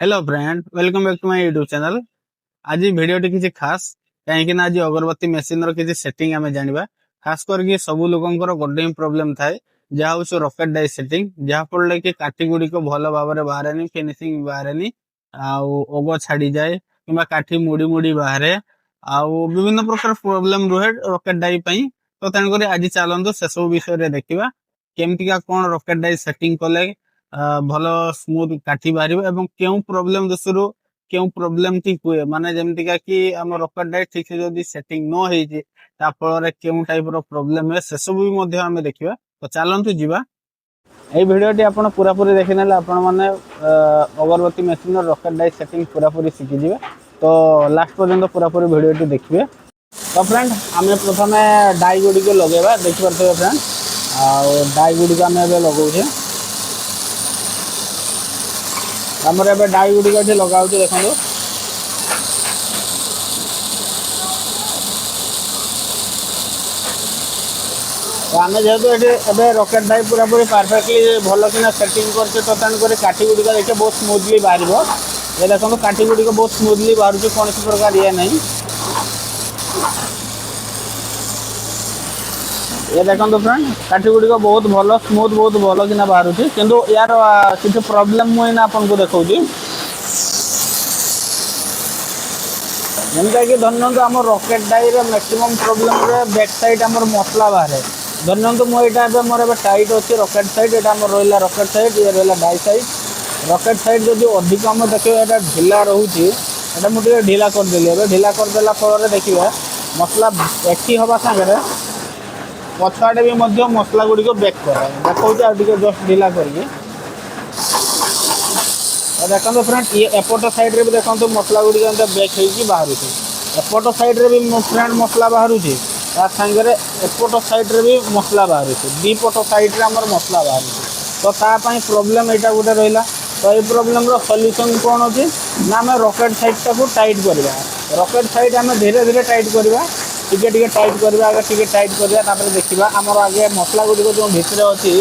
Hello friend, welcome back to my YouTube channel. आज video किसी खास कहीं आज अगरबत्ती मेसीन किसी सेटिंग आम जाना। खास करके सब लोकर गोटे ही प्रोब्लेम थाए जहाँ हूँ रॉकेट डाई सेटिंग, जहाँ फल कि काठी गुड़िक भल भाव बाहर फिनिशिंग बाहर आग छाड़ी जाए कि काठी मुड़ी मुड़ी बाहर आउ विभिन्न प्रकार प्रोब्लेम रुहे रॉकेट डाई तो तेणुक आज चलते से सब विषय देखा केमतिका कौन रॉकेट डाई सेटिंग कले भल स्मूथ काठी बाहर एवं क्यों प्रोब्लेम दृष्टि क्यों प्रोब्लेम टी हुए माने जमतिका कि आम रॉकेट डाई ठीक से जदि सेटिंग न होइछि ता फल क्यों टाइप रो प्रोब्लेम है से सब भी मध्य आमे देखिबा। तो चलंतु जीवा এই ভিডিওটি ଆପଣ পুরাপুরি দেখি নেলে ଆପଣ মানে অগরবত্তি মেশিনৰ রকেট ডাই সেটিং পুরাপুরি শিখি যাবে। তো লাস্ট পর্যন্ত পুরাপুরি ভিডিওটি देखिए। तो फ्रेंड आमे प्रथमे डाई गुडी को लगेबा देखि परथबे फ्रेंड आ डाई गुडी को आमे एबे लगाउछे हमर एबे डाई गुडी को लगाउछे देखंदो। तो आम जेहतु ये रॉकेट डाई पूरा पूरी परफेक्टली भल कि सेटिंग करते तो तेणुक काठी गुड़िक देखिए बहुत स्मूथली बाहर ये देखो काठी गुड़िक बहुत स्मूथली बाहर कौन प्रकार ये नहीं ये देखो फ्रेंड काठी गुड़िक बहुत भल स्मूथ बहुत भल कि बाहर किंतु यार किसी प्रोब्लेम मुझे ना आपको देखा जमीका कि धरना आम रॉकेट डाई मैक्सिमम प्रोब्लेम बैक साइड आम मसला बाहर धरना मुझे मोर टाइट अच्छे रॉकेट साइड ये रहा रॉकेट साइड ये रहा डाई साइड रॉकेट साइड जो अधिक आम देखिए यहाँ ढिला रोचे मुझे ढिला करदेली ढिला करदेला फल देखिए मसला एटी हवा सागर पछुआड़े भी मसला गुड़िक बेक कर देखा जस्ट ढिला करके देखो फ्रेंड ये एपट साइड रे भी देखो मसला गुड़िक बेक हो बाहर एपट साइड रे भी फ्रेंड मसला बाहर सागर एपट साइड रे भी मसला बाहर दीपट साइड रे आमर मसला बाहर तो तापाई प्रोब्लेम यहाँ गोटे रहा। तो ये प्रोब्लेम सल्यूशन कौन अच्छी ना आम रॉकेट साइड टाक टाइट करवा रॉकेट साइड आम धीरे धीरे टाइट करवा टिके टाइट करवा आगे टिके टाइट करवा देखा आमर आगे मसला गुड़िक जो भितर अच्छी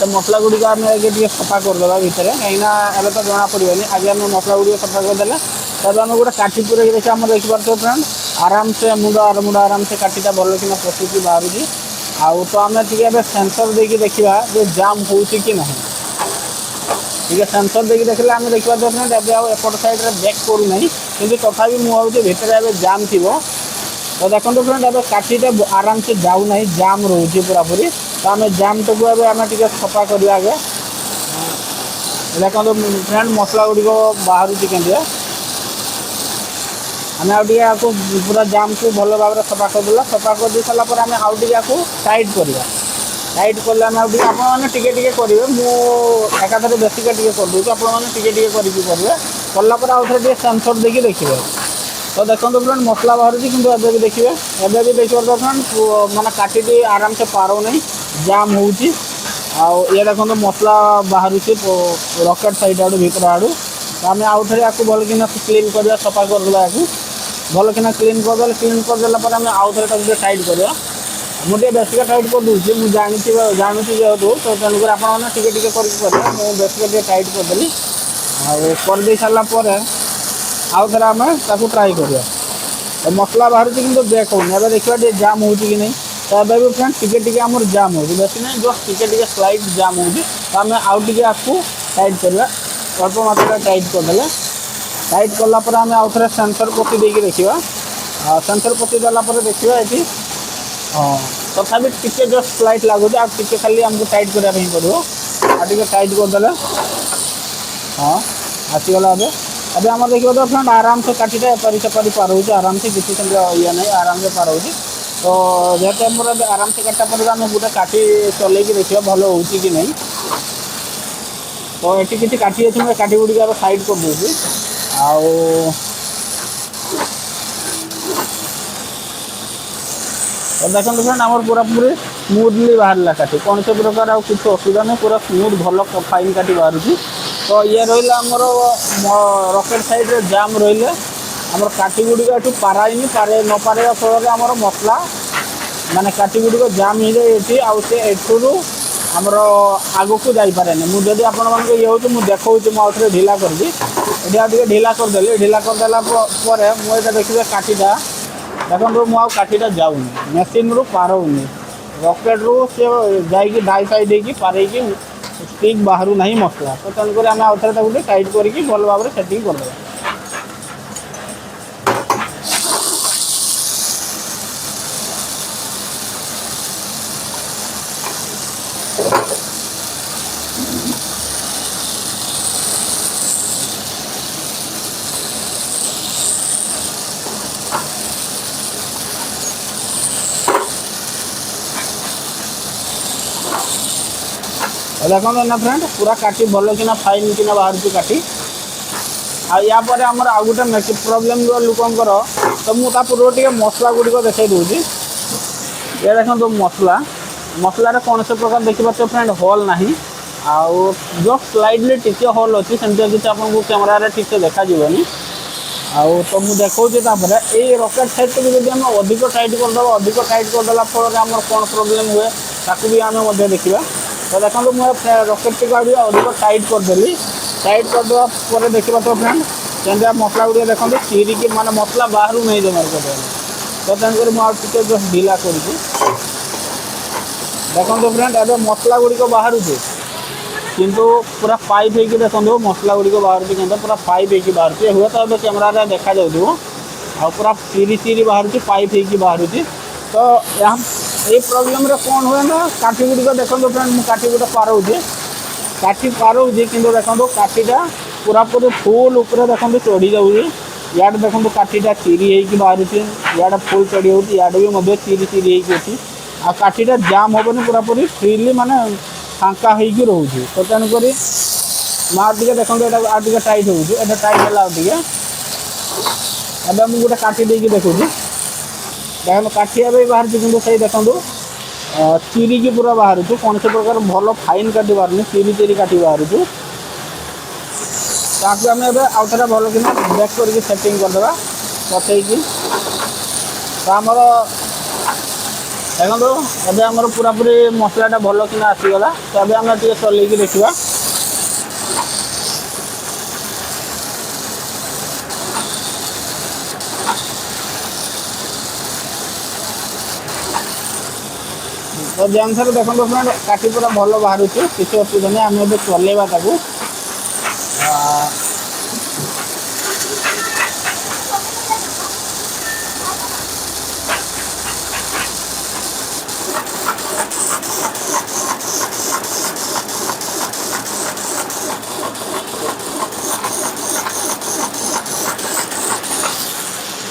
तो मसला गुड़िक आम आगे सफा करदे भितर कहीं तो जना पड़े आगे आम मसला गुड़िक सफा करदे तब आम गोटे काठी पूरे देखिए आम देखिए फ्रेंड आराम से मुंड आराम से काठीटा भल कि पशुची बाहर आउ तो आम टे सेंसर देकी देखा जो जाम हो कि ना ठीक है सेंसर देकी देखले आम देखा फ्रेंड एपट साइड रे बैक करूना कि तथापि मुझे भितर जाम थी तो देखो फ्रेंड अब काठीटा आराम से जाऊना जाम रोचे पूरा पूरी तो आम जाम टाक आम टे सफा करवा आगे देखो फ्रेंड मसला गुड़िक बाहर के आम आपको पूरा जाम को भल भाव सफा करदेला सफा कर दी सारापर आम आउटे टाइट करवा टाइट कले आम आपने टिके करेंगे मुझे बेसिका टे करदे आपने करेंगे आउ थे सेंसर देखिए देखिए। तो देखो फ्रेंड मसला बाहर कि भी देखिए एवं भी देखिए फ्रेंड माने काठी आराम से पारो नहीं जाम हो ये देखो मसला बाहर रॉकेट साइड आड़ू भीतर आड़ू तो आम आउ थे आपको भल कि क्लीन करवा सफा करदेला भल कि क्लीन करदेला आम आउ थे टाइट करवा मुझे बेसिका टाइट कर दूसरी मुझे जानूँ जेहतु तो तेणुक आपने टिके करेंगे मुझे बेसिका टाइट करदेली कर सारापर आउ थे आम ट्राए करवा तो मसला बाहर कि बेक हो देखा जाम हो कि नहीं तो ये भी फ्रेंड टिके आम जाम हो बेस नहीं जस्ट टिके स्लाइड जाम हो तो आम आउ टे आपको टाइट करवा अल्प मात्रा टाइट करदे टाइट कलापर आम आउ थे सेंसर पति देकी देखा सेंसर पति देलापर देखा ये हाँ तथापि टिके जस्ट स्लाइट लगुच टे खाली आमको टाइट करने पड़ो टे टाइट करदे हाँ आसीगला अभी आम देखिए तो फ्रेंड आराम से काठीटा एपारी सेपारी पार हो आराम से किसी ये नहीं आराम से पार हो तो जेहतु आम आराम से काटा पर आम गोटे काठी चल देखिए भल हो कि नहीं तो ये किसी काठी अच्छी मैं काठी गुड़िक साइड कर दूसरी तो देखो फ्रेंड आम पूरा पूरी स्मूथली बाहर काठी कौन से प्रकार आ कुछ असुविधा नहीं पूरा स्मूथ भल फाइन काठी बाहर तो ये रहा आमर रॉकेट साइड रे जाम रही आमर काठी गुड़िक ये पाराइनि पारे न पारे फल आमर मसला माने काठी गुड़िक जाम हो जाए आउ से एठू आमर आग को जापे मुझे आपण मान ये हूँ मुझे देखा मुझे ढिला करदी ये ढिला करदेली ढिला करदेला मुझे देखिए काठीटा देखो मुझे काठीटा जाऊनी मेसीन रू पारौनी रॉकेट रू सी जाकि डाई साइड देकी पारे स्टिक बाहर ना मसला तो तेणुक आम आउ थे टाइट करके भल भाव में सेटिंग करदे देखो ना फ्रेंड पूरा काटी भल कि फाइन कि बाहर काटी आपर आम आ गोटे प्रोब्लेम लोकंर तो मुझे पूर्व मसला गुड़िक देखा दूसरी ये देखो मसला मसलार कौन से प्रकार देखिए फ्रेंड हॉल ना आउ जो स्लाइडली टिके हॉल अच्छी सेमती किसी आपको कैमेरा ठीक से देखा आउ तो मुझे देखा ये रॉकेट साइड को भी आम अधिक टाइट करदे अधिक टाइट करदेला फल आम कौन प्रोब्लेम हुए ताकू भी आम देखा तो देखो मुझे रॉकेट टी अधिक टाइट करदेली टाइट करदे देखा तो फ्रेंड जमी मसला गुड़िक देखो चिरिकी माने मसला बाहर नहीं जमा कर तो तेणुक मुझे जस्ट ढिला कर देखो फ्रेंड ए मसला गुड़िक बाहर किंतु पूरा पाइप होगी देखो मसला गुड़िक बाहर कि पूरा पाइप होगी बाहर हुए तो ये कैमेरा देखा जाऊ आ पूरा चिरी चिरी बाहर पाइप होगी बाहर तो यहाँ ये प्रोब्लेम कौन हुए ना काठी गुड़िक देखो फ्रेंड मुझे काठी गुटा पारौचे काठी पारौचे कि देखो काठीटा पूरा पूरी फुल उपर देखो चढ़ी जाऊँगी याड देखो काठीटा चिरी होगी बाहर याड फुल चढ़ी होती याड भी चिरी चिरी होती आ काठीटा जाम हेनी पूरा पूरी फ्रीली माने फांका होगी रोचे तो तेणुक मुझे देखो ये टाइट हो टाइट है अब मुझे गोटे काठी देकी देखूँ देखो काठिया भी बाहर कि सही देखो चिरी की पूरा बाहर कौन से प्रकार भल फाइन काटी बाहर चिरी चिरी काटी बाहर ताकू आम आउ थे भल कि ब्रेक करके सेटिंग करदे पचेगी तो आमर देखो एबे आमर पूरा पूरी मसलाटा भल कि आसीगला तो अब आम चल देखा तो जे अनुसार देखो फ्रेंड काठी पूरा भल बाहर किसी असुविधा नहीं आम ए चलेगा ताकू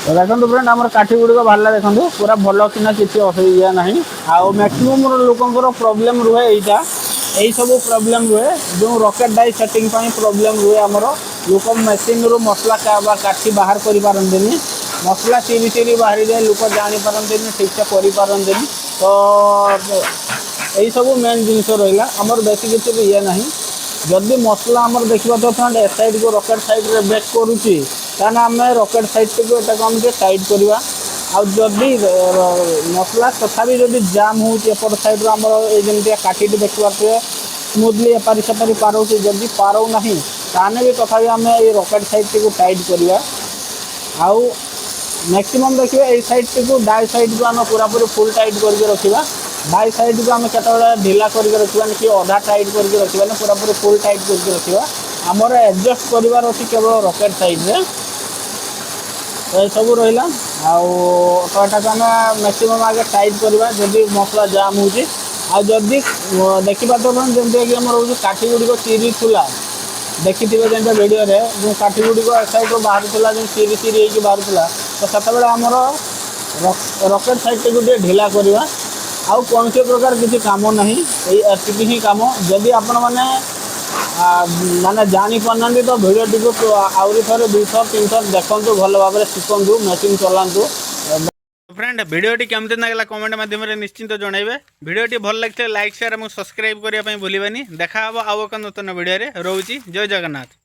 तो देखो फ्रेंड आम काठी गुड़िक बाहर देखो पूरा भल कि किसी असुविधा ना आउ मैक्सिमम लोकंर प्रोब्लेम रुहे यहाँ यही सब प्रोब्लेम रुहे जो रॉकेट डाई सेटिंग प्रोब्लेम रुहे आमर लोक मेसीन रू मसला काठी बाहर कर पारती मसला चिरी चिरी बाहरी जाए लोक जापारती ठीक से कर तो यही सब मेन जिनस रहा आमर बेसी किसी भी ये ना जदि मसला आमर देखा तो फ्रेंड ए साइड को रॉकेट साइड रे ब्रेक करुच्ची ताने आम रॉकेट साइड को आम टाइट करवा आदि मसला तथापि जब जाम होपट साइड आम जमी काठी देखा स्मूथली एपारी सेपारी पारौचे जदि पारौ ना ताने भी तथापि आम ये रॉकेट साइड को टाइट करवा आउ मैक्सिमम देखिए ये साइड को डाई साइड को आम पूरा पूरी फुल टाइट करके रखा डाई साइड को आम केतबेले ढिला करके रखा कि अधा टाइट करके रखा पूरा पूरी फुल टाइट करके रखा आमर एडजस्ट करार अच्छी केवल रॉकेट साइड रे तो ये सब रहा आउटा आम मैक्सिमम आगे टाइट करवा जदि मसला जाम होदि देखा तो जमीक आम रोज काठी गुड़िक चिरी थुला देखी थे जमी वीडियो जो काठी गुड़िक साइड बाहर जो चिरी चिरी हो बाहर तो से आमर रॉकेट साइड को ढिला करवा आउ कौन से प्रकार किसी काम ना एति ही कम जदि आपण मैंने माने जानी पाना तो भिडियो को आउरी थे 200-300 देखु भल भाव में शिखु मेसीन चलातु फ्रेंड भिडियोटी केमती लगला कमेंट माध्यम निश्चिंत जनइबे भिडियोटी भल लगे लाइक शेयर और सब्सक्राइब करने भूलि देखा आउ एक नूतन भिडियो रोची जय जगन्नाथ।